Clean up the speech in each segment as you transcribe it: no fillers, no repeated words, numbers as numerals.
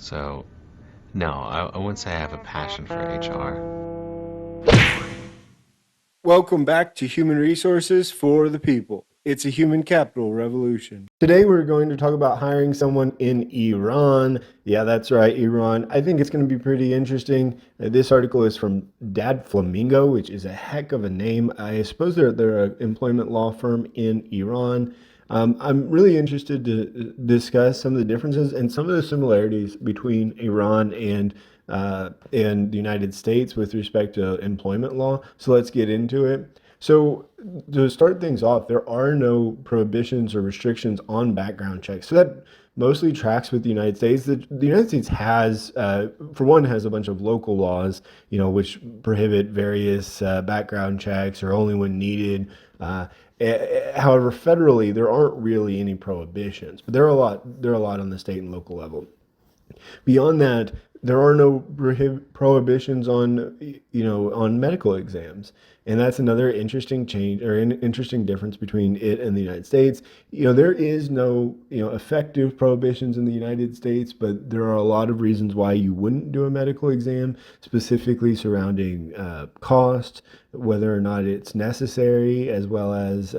So, no, I wouldn't say I have a passion for HR. Welcome back to Human Resources for the People. It's a human capital revolution. Today we're going to talk about hiring someone in Iran. Yeah, that's right, Iran. I think it's going to be pretty interesting. This article is from Dad Flamingo, which is a heck of a name. I suppose they're an employment law firm in Iran. I'm really interested to discuss some of the differences and some of the similarities between Iran and the United States with respect to employment law. So let's get into it. So to start things off, there are no prohibitions or restrictions on background checks. So that mostly tracks with the United States. The United States has, for one, has a bunch of local laws, which prohibit various background checks or only when needed. However, federally, there aren't really any prohibitions, but there are a lot. There are a lot on the state and local level. Beyond that, there are no prohibitions on medical exams, and that's another interesting change or an interesting difference between it and the United States. There is no effective prohibitions in the United States, but there are a lot of reasons why you wouldn't do a medical exam, specifically surrounding cost, whether or not it's necessary, as well as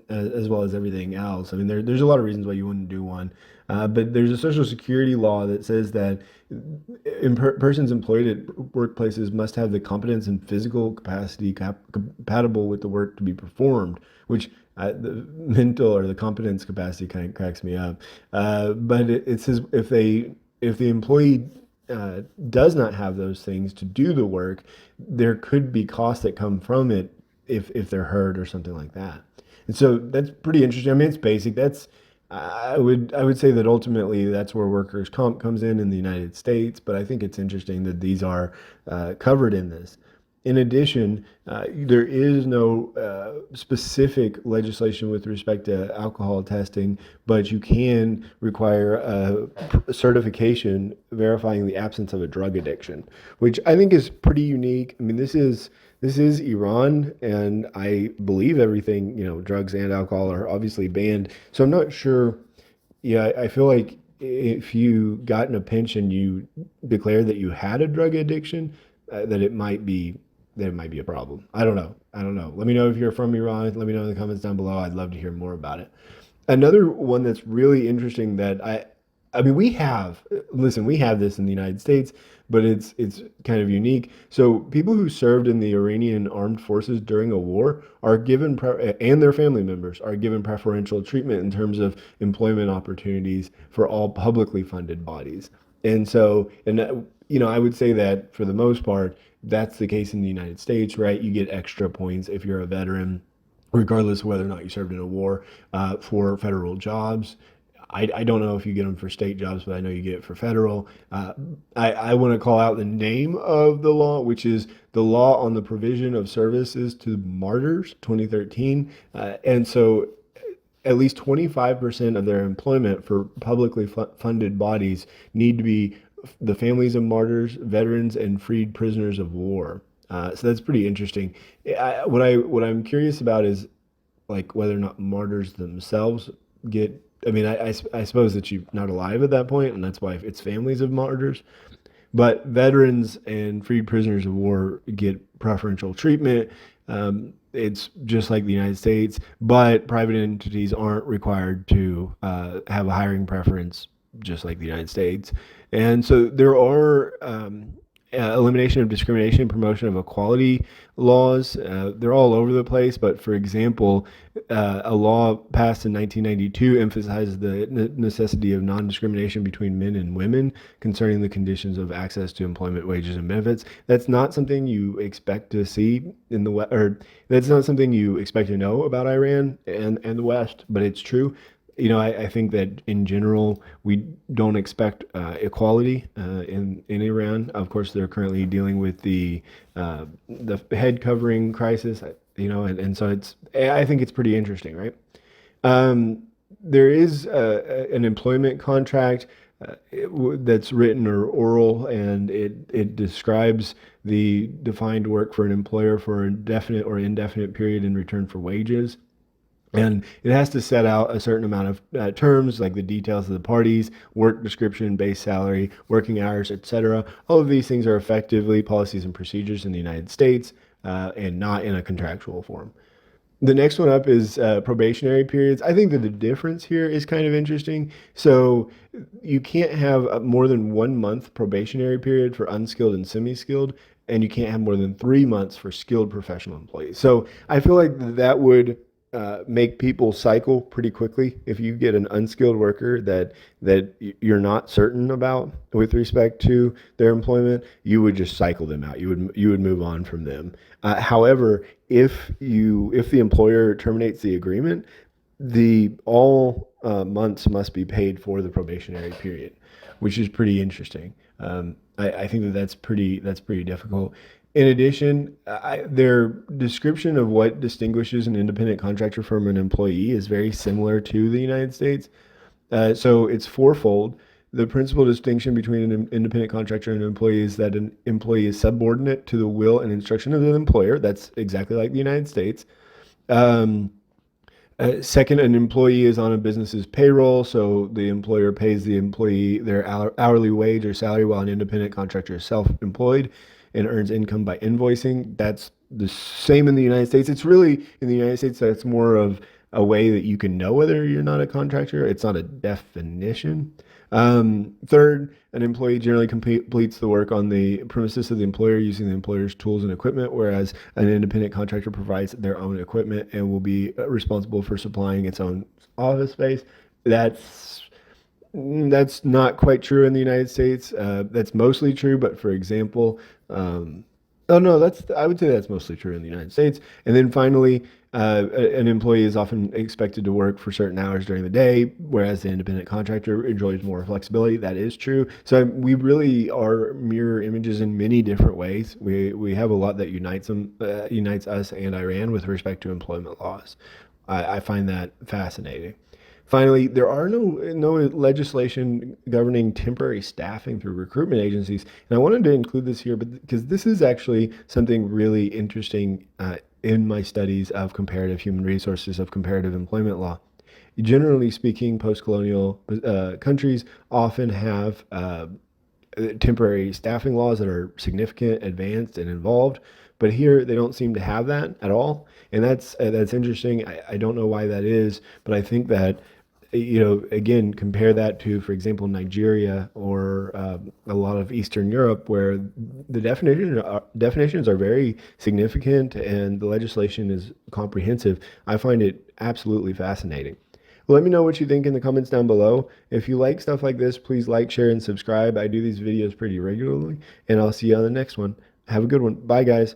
everything else. I mean, there's a lot of reasons why you wouldn't do one. But there's a Social Security law that says that persons employed at workplaces must have the competence and physical capacity compatible with the work to be performed, which the mental or the competence capacity kind of cracks me up. But it says if the employee does not have those things to do the work, there could be costs that come from it if they're hurt or something like that. And so that's pretty interesting. I mean, it's basic. I would say that ultimately that's where workers' comp comes in the United States, but I think it's interesting that these are covered in this. In addition, there is no specific legislation with respect to alcohol testing, but you can require a certification verifying the absence of a drug addiction, which I think is pretty unique. I mean, this is Iran, and I believe everything, drugs and alcohol are obviously banned. So I'm not sure. Yeah, I feel like if you got in a pinch and you declared that you had a drug addiction, that it might be a problem. I don't know. I don't know. Let me know if you're from Iran. Let me know in the comments down below. I'd love to hear more about it. Another one that's really interesting that I mean, we have this in the United States, but it's kind of unique. So people who served in the Iranian armed forces during a war are and their family members are given preferential treatment in terms of employment opportunities for all publicly funded bodies. I would say that for the most part, that's the case in the United States, right? You get extra points if you're a veteran, regardless of whether or not you served in a war, for federal jobs. I don't know if you get them for state jobs, but I know you get it for federal. I want to call out the name of the law, which is the Law on the Provision of Services to Martyrs, 2013. And so at least 25% of their employment for publicly funded bodies need to be the families of martyrs, veterans, and freed prisoners of war. So that's pretty interesting. What I'm curious about is like whether or not martyrs themselves get. I mean, I suppose that you're not alive at that point, and that's why it's families of martyrs. But veterans and freed prisoners of war get preferential treatment. It's just like the United States, but private entities aren't required to have a hiring preference, just like the United States. And so there are elimination of discrimination, promotion of equality laws. They're all over the place, but for example, a law passed in 1992 emphasizes the necessity of non-discrimination between men and women concerning the conditions of access to employment, wages, and benefits. That's not something you expect to see or that's not something you expect to know about Iran and the West, but it's true. I think that in general, we don't expect equality in Iran. Of course, they're currently dealing with the head covering crisis, and so I think it's pretty interesting, right? There is an employment contract that's written or oral, and it describes the defined work for an employer for a definite or indefinite period in return for wages. And it has to set out a certain amount of terms, like the details of the parties, work description, base salary, working hours, etc. All of these things are effectively policies and procedures in the United States, and not in a contractual form. The next one up is probationary periods. I think that the difference here is kind of interesting. So you can't have more than 1 month probationary period for unskilled and semi-skilled, and you can't have more than 3 months for skilled professional employees. So I feel like that would make people cycle pretty quickly. If you get an unskilled worker that you're not certain about with respect to their employment, you would just cycle them out. You would move on from them. However, if the employer terminates the agreement, the all months must be paid for the probationary period, which is pretty interesting. I think that's pretty difficult. In addition, their description of what distinguishes an independent contractor from an employee is very similar to the United States. So it's fourfold. The principal distinction between an independent contractor and an employee is that an employee is subordinate to the will and instruction of the employer. That's exactly like the United States. Um, Second, an employee is on a business's payroll, so the employer pays the employee their hourly wage or salary, while an independent contractor is self-employed and earns income by invoicing. That's the same in the United States. It's really in the United States that's more of a way that you can know whether you're not a contractor. It's not a definition. Third, an employee generally completes the work on the premises of the employer using the employer's tools and equipment, whereas an independent contractor provides their own equipment and will be responsible for supplying its own office space. That's that's not quite true in the United States. That's mostly true, but for example, oh no, that's I would say that's mostly true in the United States. And then finally, an employee is often expected to work for certain hours during the day, whereas the independent contractor enjoys more flexibility. That is true. So we really are mirror images in many different ways. We have a lot that unites us and Iran with respect to employment laws. I find that fascinating. Finally, there are no legislation governing temporary staffing through recruitment agencies, and I wanted to include this here, but because this is actually something really interesting in my studies of comparative human resources of comparative employment law. Generally speaking, post-colonial countries often have temporary staffing laws that are significant, advanced, and involved. But here they don't seem to have that at all, and that's interesting. I don't know why that is, but I think that again, compare that to, for example, Nigeria or a lot of Eastern Europe, where the definitions are very significant and the legislation is comprehensive. I find it absolutely fascinating. Let me know what you think in the comments down below. If you like stuff like this, please like, share, and subscribe. I do these videos pretty regularly, and I'll see you on the next one. Have a good one. Bye, guys.